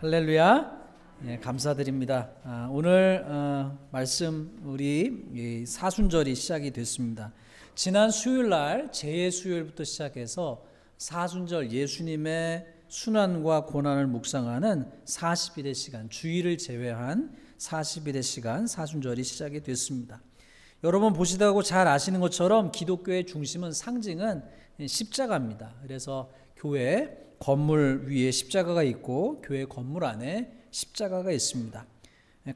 할렐루야. 감사드립니다. 오늘 말씀 우리 사순절이 시작이 됐습니다. 지난 수요일날 재예수요일부터 시작해서 사순절 예수님의 순환과 고난을 묵상하는 40일의 시간, 주일을 제외한 40일의 시간 사순절이 시작이 됐습니다. 여러분 보시다고 잘 아시는 것처럼 기독교의 중심은 상징은 십자가입니다. 그래서 교회 건물 위에 십자가가 있고 교회 건물 안에 십자가가 있습니다.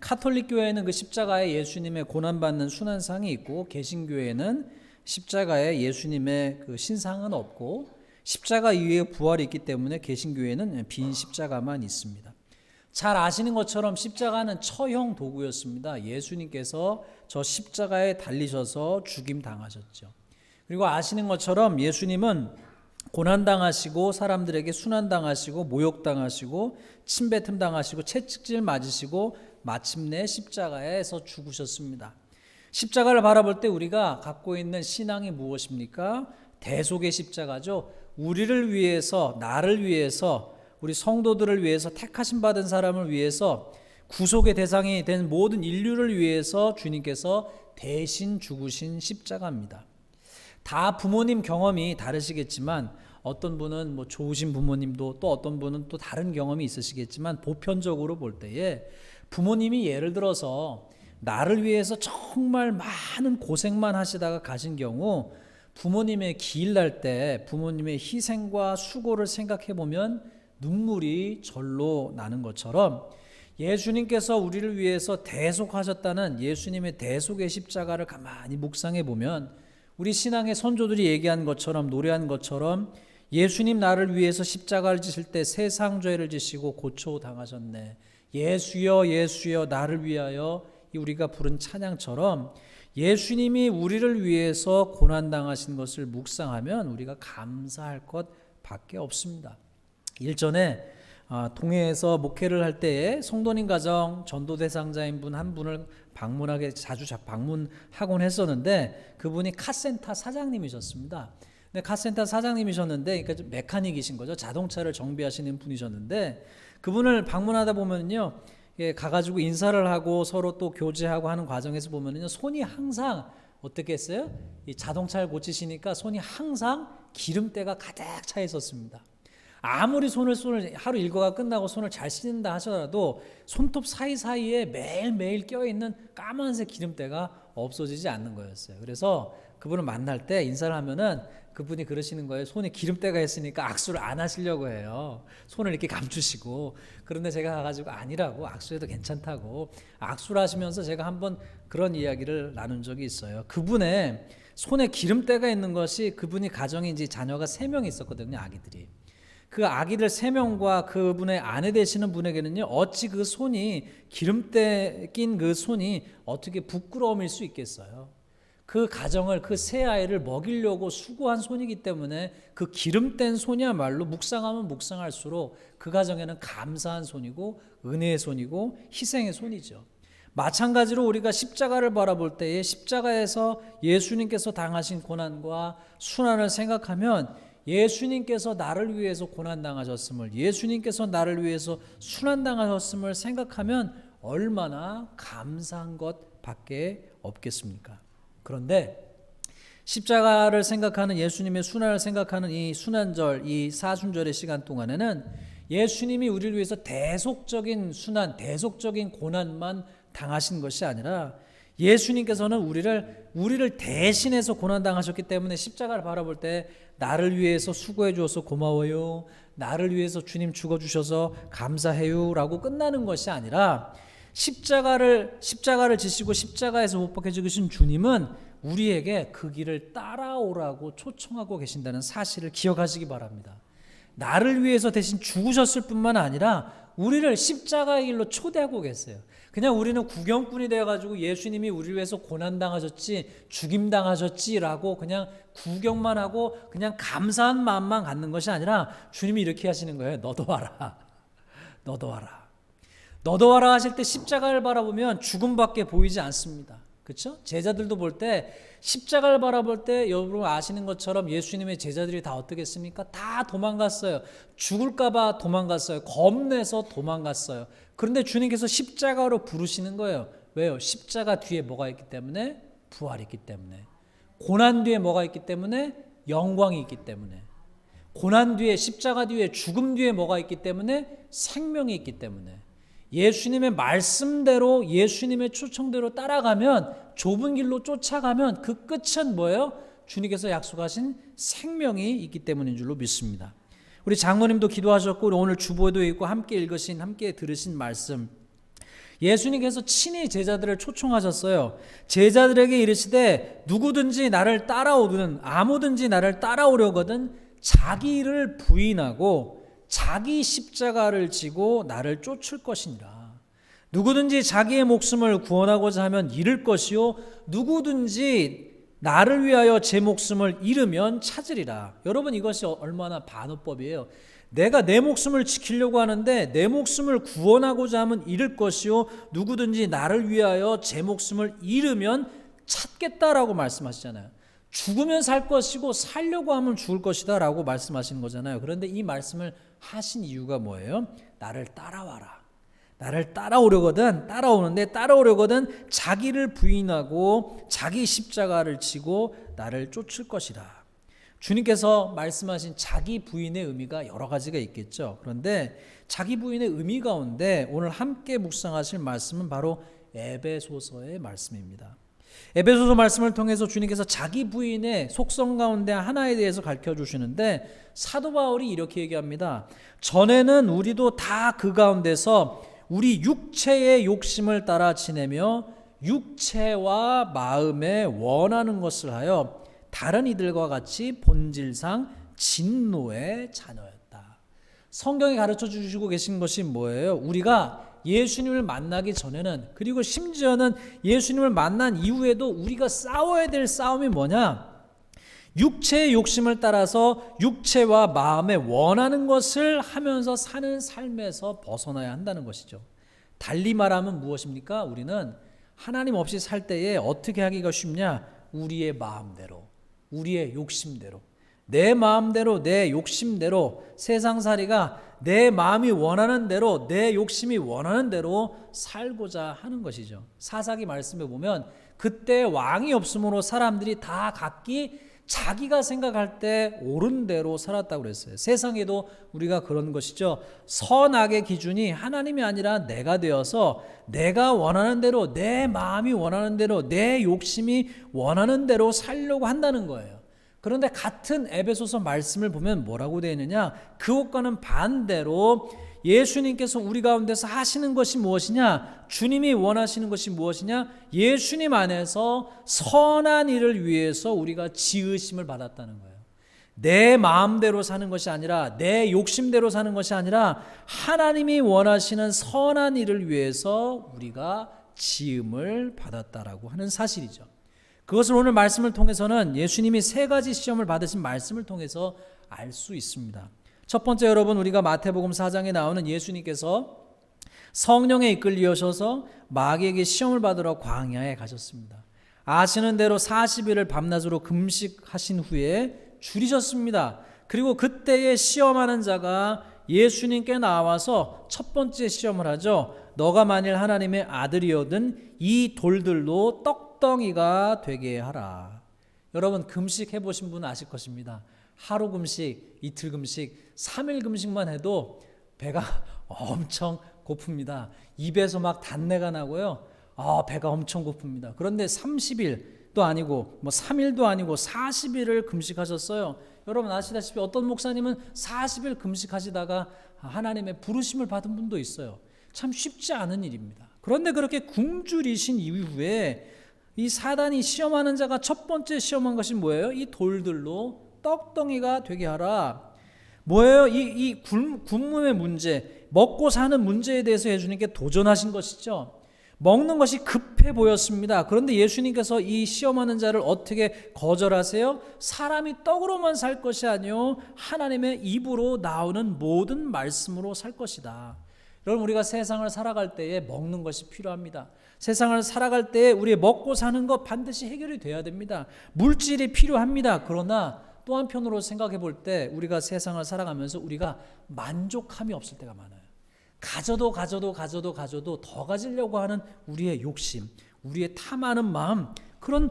카톨릭 교회는 그 십자가에 예수님의 고난받는 순환상이 있고 개신교회는 십자가에 예수님의 그 신상은 없고 십자가 위에 부활이 있기 때문에 개신교회는 빈 십자가만 있습니다. 잘 아시는 것처럼 십자가는 처형 도구였습니다. 예수님께서 저 십자가에 달리셔서 죽임 당하셨죠. 그리고 아시는 것처럼 예수님은 고난당하시고 사람들에게 순환당하시고 모욕당하시고 침뱉음 당하시고 채찍질 맞으시고 마침내 십자가에서 죽으셨습니다. 십자가를 바라볼 때 우리가 갖고 있는 신앙이 무엇입니까? 대속의 십자가죠. 우리를 위해서, 나를 위해서, 우리 성도들을 위해서, 택하심 받은 사람을 위해서, 구속의 대상이 된 모든 인류를 위해서 주님께서 대신 죽으신 십자가입니다. 다 부모님 경험이 다르시겠지만 어떤 분은 좋으신 부모님도 또 어떤 분은 또 다른 경험이 있으시겠지만 보편적으로 볼 때에 부모님이 예를 들어서 나를 위해서 정말 많은 고생만 하시다가 가신 경우 부모님의 기일 날 때 부모님의 희생과 수고를 생각해 보면 눈물이 절로 나는 것처럼 예수님께서 우리를 위해서 대속하셨다는 예수님의 대속의 십자가를 가만히 묵상해 보면 우리 신앙의 선조들이 얘기한 것처럼 노래한 것처럼 예수님 나를 위해서 십자가를 지실 때 세상 죄를 지시고 고초 당하셨네. 예수여 예수여 나를 위하여 우리가 부른 찬양처럼 예수님이 우리를 위해서 고난당하신 것을 묵상하면 우리가 감사할 것 밖에 없습니다. 일전에 동해에서 목회를 할 때에 성도님 가정 전도 대상자인 분 한 분을 방문하게 자주 방문하곤 했었는데 그분이 카센터 사장님이셨습니다. 근데 카센터 사장님이셨는데 그러니까 메카닉이신 거죠. 자동차를 정비하시는 분이셨는데 그분을 방문하다 보면요, 가가지고 인사를 하고 서로 또 교제하고 하는 과정에서 보면요, 손이 항상 어떻게 했어요? 이 자동차를 고치시니까 손이 항상 기름때가 가득 차 있었습니다. 아무리 손을 하루 일과가 끝나고 손을 잘 씻는다 하더라도 손톱 사이사이에 매일매일 껴있는 까만색 기름때가 없어지지 않는 거였어요. 그래서 그분을 만날 때 인사를 하면은 그분이 그러시는 거예요. 손에 기름때가 있으니까 악수를 안 하시려고 해요. 손을 이렇게 감추시고. 그런데 제가 가가지고 아니라고, 악수해도 괜찮다고 악수를 하시면서 제가 한번 그런 이야기를 나눈 적이 있어요. 그분의 손에 기름때가 있는 것이 그분이 가정에 이제 자녀가 3명 있었거든요. 아기들이. 그 아기들 3명과 그분의 아내 되시는 분에게는요, 어찌 그 손이 기름때 낀 그 손이 어떻게 부끄러움일 수 있겠어요. 그 가정을, 그 새 아이를 먹이려고 수고한 손이기 때문에 그 기름뗀 손이야말로 묵상하면 묵상할수록 그 가정에는 감사한 손이고 은혜의 손이고 희생의 손이죠. 마찬가지로 우리가 십자가를 바라볼 때에 십자가에서 예수님께서 당하신 고난과 순환을 생각하면 예수님께서 나를 위해서 고난당하셨음을, 예수님께서 나를 위해서 순환당하셨음을 생각하면 얼마나 감사한 것 밖에 없겠습니까? 그런데 십자가를 생각하는, 예수님의 순환을 생각하는 이 순환절, 이 사순절의 시간 동안에는 예수님이 우리를 위해서 대속적인 순환, 대속적인 고난만 당하신 것이 아니라 예수님께서는 우리를 대신해서 고난당하셨기 때문에 십자가를 바라볼 때 나를 위해서 수고해 주셔서 고마워요, 나를 위해서 주님 죽어주셔서 감사해요 라고 끝나는 것이 아니라 십자가를 지시고 십자가에서 못 박혀 죽으신 주님은 우리에게 그 길을 따라오라고 초청하고 계신다는 사실을 기억하시기 바랍니다. 나를 위해서 대신 죽으셨을 뿐만 아니라 우리를 십자가의 길로 초대하고 계세요. 그냥 우리는 구경꾼이 되어가지고 예수님이 우리를 위해서 고난당하셨지, 죽임당하셨지라고 그냥 구경만 하고 그냥 감사한 마음만 갖는 것이 아니라 주님이 이렇게 하시는 거예요. 너도 와라. 너도 와라. 너도 와라 하실 때 십자가를 바라보면 죽음밖에 보이지 않습니다. 그렇죠? 제자들도 볼 때 십자가를 바라볼 때 여러분 아시는 것처럼 예수님의 제자들이 다 어떻게 했습니까? 다 도망갔어요. 죽을까 봐 도망갔어요. 겁내서 도망갔어요. 그런데 주님께서 십자가로 부르시는 거예요. 왜요? 십자가 뒤에 뭐가 있기 때문에? 부활이 있기 때문에. 고난 뒤에 뭐가 있기 때문에? 영광이 있기 때문에. 고난 뒤에, 십자가 뒤에, 죽음 뒤에 뭐가 있기 때문에? 생명이 있기 때문에. 예수님의 말씀대로, 예수님의 초청대로 따라가면, 좁은 길로 쫓아가면 그 끝은 뭐예요? 주님께서 약속하신 생명이 있기 때문인 줄로 믿습니다. 우리 장로님도 기도하셨고 오늘 주보에도 있고 함께 함께 들으신 말씀, 예수님께서 친히 제자들을 초청하셨어요. 제자들에게 이르시되 누구든지 나를 따라오든 아무든지 나를 따라오려거든 자기를 부인하고 자기 십자가를 지고 나를 쫓을 것이니라. 누구든지 자기의 목숨을 구원하고자 하면 잃을 것이요 누구든지 나를 위하여 제 목숨을 잃으면 찾으리라. 여러분 이것이 얼마나 반어법이에요. 내가 내 목숨을 지키려고 하는데 내 목숨을 구원하고자 하면 잃을 것이요 누구든지 나를 위하여 제 목숨을 잃으면 찾겠다라고 말씀하시잖아요. 죽으면 살 것이고 살려고 하면 죽을 것이다 라고 말씀하시는 거잖아요. 그런데 이 말씀을 하신 이유가 뭐예요? 나를 따라와라. 나를 따라오려거든 자기를 부인하고 자기 십자가를 지고 나를 쫓을 것이다. 주님께서 말씀하신 자기 부인의 의미가 여러 가지가 있겠죠. 그런데 자기 부인의 의미 가운데 오늘 함께 묵상하실 말씀은 바로 에베소서의 말씀입니다. 에베소서 말씀을 통해서 주님께서 자기 부인의 속성 가운데 하나에 대해서 가르쳐 주시는데 사도 바울이 이렇게 얘기합니다. 전에는 우리도 다 그 가운데서 우리 육체의 욕심을 따라 지내며 육체와 마음에 원하는 것을 하여 다른 이들과 같이 본질상 진노의 자녀였다. 성경이 가르쳐 주시고 계신 것이 뭐예요? 우리가 예수님을 만나기 전에는, 그리고 심지어는 예수님을 만난 이후에도 우리가 싸워야 될 싸움이 뭐냐? 육체의 욕심을 따라서 육체와 마음에 원하는 것을 하면서 사는 삶에서 벗어나야 한다는 것이죠. 달리 말하면 무엇입니까? 우리는 하나님 없이 살 때에 어떻게 하기가 쉽냐? 우리의 마음대로, 우리의 욕심대로, 내 마음대로, 내 욕심대로, 세상살이가 내 마음이 원하는 대로, 내 욕심이 원하는 대로 살고자 하는 것이죠. 사사기 말씀에 보면 그때 왕이 없으므로 사람들이 다 각기 자기가 생각할 때 옳은 대로 살았다고 그랬어요. 세상에도 우리가 그런 것이죠. 선악의 기준이 하나님이 아니라 내가 되어서 내가 원하는 대로, 내 마음이 원하는 대로, 내 욕심이 원하는 대로 살려고 한다는 거예요. 그런데 같은 에베소서 말씀을 보면 뭐라고 되어 있느냐? 그것과는 반대로 예수님께서 우리 가운데서 하시는 것이 무엇이냐? 주님이 원하시는 것이 무엇이냐? 예수님 안에서 선한 일을 위해서 우리가 지으심을 받았다는 거예요. 내 마음대로 사는 것이 아니라, 내 욕심대로 사는 것이 아니라 하나님이 원하시는 선한 일을 위해서 우리가 지음을 받았다라고 하는 사실이죠. 그것을 오늘 말씀을 통해서는 예수님이 세 가지 시험을 받으신 말씀을 통해서 알 수 있습니다. 첫 번째, 여러분, 우리가 마태복음 4장에 나오는 예수님께서 성령에 이끌리셔서 마귀에게 시험을 받으러 광야에 가셨습니다. 아시는 대로 40일을 밤낮으로 금식하신 후에 줄이셨습니다. 그리고 그때에 시험하는 자가 예수님께 나와서 첫 번째 시험을 하죠. 너가 만일 하나님의 아들이거든 이 돌들로 떡덩이가 되게 하라. 여러분, 금식 해보신 분은 아실 것입니다. 하루 금식, 이틀 금식, 3일 금식만 해도 배가 엄청 고픕니다. 입에서 막 단내가 나고요. 배가 엄청 고픕니다. 그런데 30일도 아니고 3일도 아니고 40일을 금식하셨어요. 여러분 아시다시피 어떤 목사님은 40일 금식하시다가 하나님의 부르심을 받은 분도 있어요. 참 쉽지 않은 일입니다. 그런데 그렇게 굶주리신 이후에 이 사단이 시험하는 자가 첫 번째 시험한 것이 뭐예요? 이 돌들로 떡덩이가 되게 하라. 뭐예요? 이 굶음의 문제, 먹고 사는 문제에 대해서 예수님께 도전하신 것이죠. 먹는 것이 급해 보였습니다. 그런데 예수님께서 이 시험하는 자를 어떻게 거절하세요? 사람이 떡으로만 살 것이 아니요 하나님의 입으로 나오는 모든 말씀으로 살 것이다. 여러분, 우리가 세상을 살아갈 때에 먹는 것이 필요합니다. 세상을 살아갈 때에 우리 먹고 사는 것 반드시 해결이 돼야 됩니다. 물질이 필요합니다. 그러나 또 한편으로 생각해 볼 때 우리가 세상을 살아가면서 우리가 만족함이 없을 때가 많아요. 가져도 더 가지려고 하는 우리의 욕심, 우리의 탐하는 마음, 그런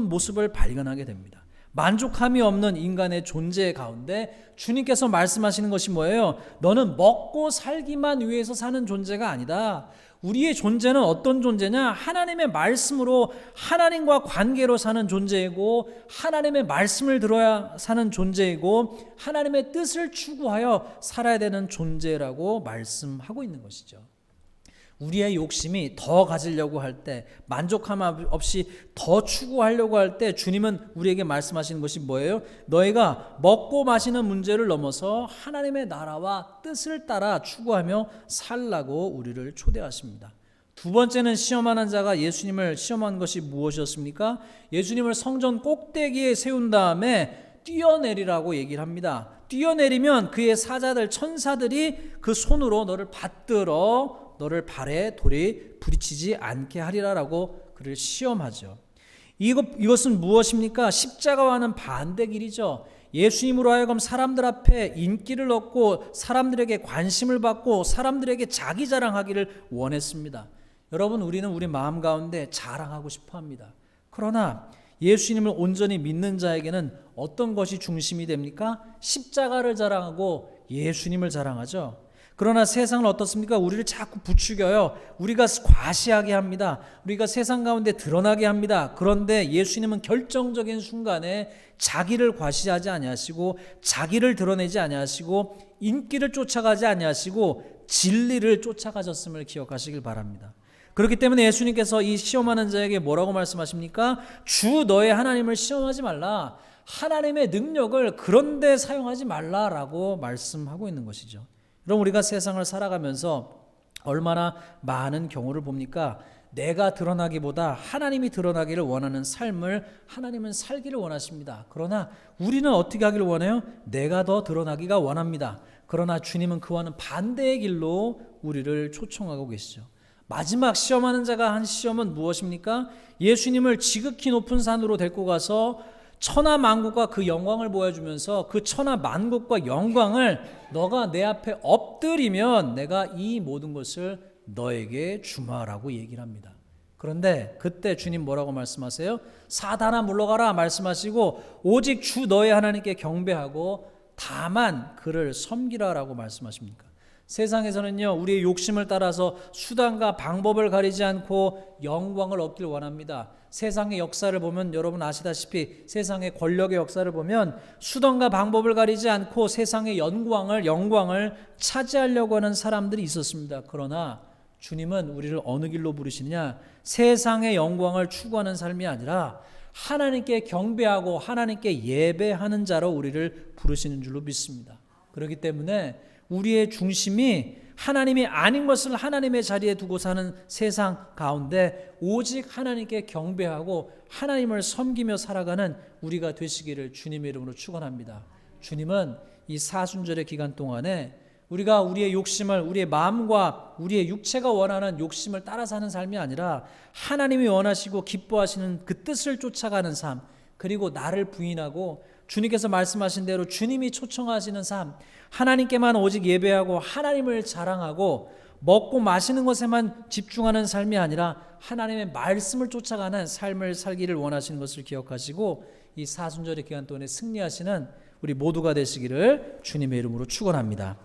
모습을 발견하게 됩니다. 만족함이 없는 인간의 존재 가운데 주님께서 말씀하시는 것이 뭐예요? 너는 먹고 살기만 위해서 사는 존재가 아니다. 우리의 존재는 어떤 존재냐? 하나님의 말씀으로 하나님과 관계로 사는 존재이고, 하나님의 말씀을 들어야 사는 존재이고, 하나님의 뜻을 추구하여 살아야 되는 존재라고 말씀하고 있는 것이죠. 우리의 욕심이 더 가지려고 할 때, 만족함 없이 더 추구하려고 할 때 주님은 우리에게 말씀하시는 것이 뭐예요? 너희가 먹고 마시는 문제를 넘어서 하나님의 나라와 뜻을 따라 추구하며 살라고 우리를 초대하십니다. 두 번째는 시험하는 자가 예수님을 시험한 것이 무엇이었습니까? 예수님을 성전 꼭대기에 세운 다음에 뛰어내리라고 얘기를 합니다. 뛰어내리면 그의 사자들, 천사들이 그 손으로 너를 받들어 너를 발에 돌이 부딪히지 않게 하리라라고 그를 시험하죠. 이것은 무엇입니까? 십자가와는 반대 길이죠. 예수님으로 하여금 사람들 앞에 인기를 얻고 사람들에게 관심을 받고 사람들에게 자기 자랑하기를 원했습니다. 여러분, 우리는 우리 마음 가운데 자랑하고 싶어 합니다. 그러나 예수님을 온전히 믿는 자에게는 어떤 것이 중심이 됩니까? 십자가를 자랑하고 예수님을 자랑하죠. 그러나 세상은 어떻습니까? 우리를 자꾸 부추겨요. 우리가 과시하게 합니다. 우리가 세상 가운데 드러나게 합니다. 그런데 예수님은 결정적인 순간에 자기를 과시하지 아니하시고, 자기를 드러내지 아니하시고, 인기를 쫓아가지 아니하시고 진리를 쫓아가셨음을 기억하시길 바랍니다. 그렇기 때문에 예수님께서 이 시험하는 자에게 뭐라고 말씀하십니까? 주 너의 하나님을 시험하지 말라. 하나님의 능력을 그런 데 사용하지 말라라고 말씀하고 있는 것이죠. 그럼 우리가 세상을 살아가면서 얼마나 많은 경우를 봅니까? 내가 드러나기보다 하나님이 드러나기를 원하는 삶을 하나님은 살기를 원하십니다. 그러나 우리는 어떻게 하기를 원해요? 내가 더 드러나기가 원합니다. 그러나 주님은 그와는 반대의 길로 우리를 초청하고 계시죠. 마지막 시험하는 자가 한 시험은 무엇입니까? 예수님을 지극히 높은 산으로 데리고 가서 천하만국과 그 영광을 보여주면서 그 천하만국과 영광을 너가 내 앞에 엎드리면 내가 이 모든 것을 너에게 주마라고 얘기를 합니다. 그런데 그때 주님 뭐라고 말씀하세요? 사단아 물러가라 말씀하시고 오직 주 너의 하나님께 경배하고 다만 그를 섬기라라고 말씀하십니까? 세상에서는요, 우리의 욕심을 따라서 수단과 방법을 가리지 않고 영광을 얻길 원합니다. 세상의 역사를 보면 여러분 아시다시피 세상의 권력의 역사를 보면 수단과 방법을 가리지 않고 세상의 영광을 차지하려고 하는 사람들이 있었습니다. 그러나 주님은 우리를 어느 길로 부르시느냐? 세상의 영광을 추구하는 삶이 아니라 하나님께 경배하고 하나님께 예배하는 자로 우리를 부르시는 줄로 믿습니다. 그렇기 때문에 우리의 중심이 하나님이 아닌 것을 하나님의 자리에 두고 사는 세상 가운데 오직 하나님께 경배하고 하나님을 섬기며 살아가는 우리가 되시기를 주님의 이름으로 축원합니다. 주님은 이 사순절의 기간 동안에 우리가 우리의 욕심을, 우리의 마음과 우리의 육체가 원하는 욕심을 따라 사는 삶이 아니라 하나님이 원하시고 기뻐하시는 그 뜻을 쫓아가는 삶, 그리고 나를 부인하고 주님께서 말씀하신 대로 주님이 초청하시는 삶, 하나님께만 오직 예배하고 하나님을 자랑하고 먹고 마시는 것에만 집중하는 삶이 아니라 하나님의 말씀을 쫓아가는 삶을 살기를 원하시는 것을 기억하시고 이 사순절의 기간 동안에 승리하시는 우리 모두가 되시기를 주님의 이름으로 축원합니다.